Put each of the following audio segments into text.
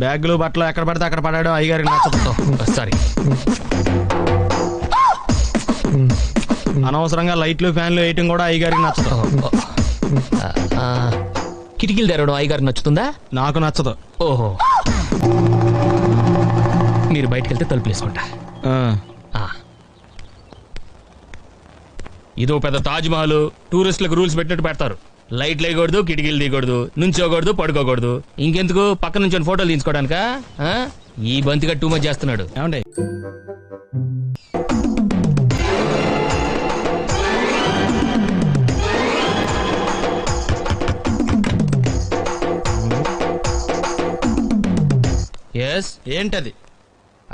బ్యాగులు బట్టలు ఎక్కడ పడితే అక్కడ పడాడు అయ్యగారికి నచ్చదు. సారీ. అనవసరంగా లైట్లు ఫ్యాన్లు వేయటం కూడా అయ్యగారికి నచ్చదు. కిటికీలు తెరవడం అయ్యగారికి నచ్చుతుందా? నాకు నచ్చదు. ఓహో, మీరు బయటకు వెళ్తే తలుపులు వేసుకుంటా. ఇదో పెద్ద తాజ్ మహల్. టూరిస్టులకు రూల్స్ పెట్టినట్టు పెడతారు. లైట్లు వేయకూడదు, కిటికీలు తీయకూడదు, నుంచోకూడదు, పడుకోకూడదు. ఇంకెందుకు పక్క నుంచి ఫోటోలు తీసుకోవడానికా? ఈ బంతిగా టూ మచ్ చేస్తున్నాడు. ఏమండి ఎస్, ఏంటది?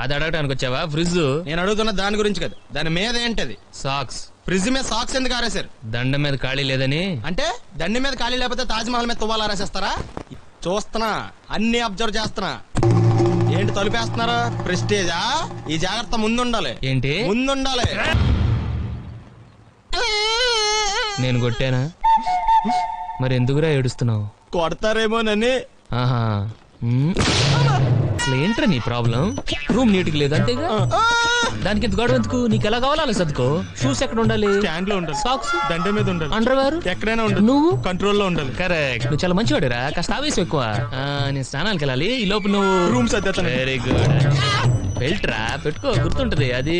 అది అడగటానికి వచ్చావా? ఫ్రిడ్జ్. నేను అడుగుతున్న దాని గురించి కదా, దాని మీద ఏంటది? సాక్స్. ఫ్రిడ్జ్ మీద సాక్స్ ఎందుకు ఆరేశారు? దండ మీద ఖాళీ లేదని. అంటే దండి మీద ఖాళీ లేకపోతే తాజ్ మహల్ మీద తువ్వాలు ఆరేసేస్తారా? చూస్తున్నా, అన్ని అబ్జర్వ్ చేస్తున్నా. ఏంటి తలుపేస్తున్నారా? ప్రెస్టేజా? ఈ జాగ్రత్త ముందుండాలి. ఏంటి ముందుండాలి? నేను కొట్టానా? మరి ఎందుకురా ఏడుస్తున్నావు? కొడతారేమోనని. ఆహా, అసలు ఏంట్రా నీ ప్రాబ్లం? రూమ్ నీట్గా లేదు అంతేగా, దానికి ఎంత గొడవ ఎందుకు? నీకు ఎలా కావాలో అలా సర్దుకో. షూస్ ఎక్కడ ఉండాలి? స్టాండ్ లో ఉండాలి. సాక్స్ దండ మీద ఉండాలి. అండర్వేర్ ఎక్కడైనా ఉండాలి. నువ్వు కంట్రోల్ లో ఉండాలి. కరెక్ట్. నువ్వు చాలా మంచివాడురా, కాస్త ఆవేశం ఎక్కువ. నేను స్నానానికి వెళ్ళాలి, ఈ లోపు నువ్వు రూమ్ సర్దేస్తాను. Very good. బెల్ట్ రా పెట్టుకో, గుర్తుంటది అది.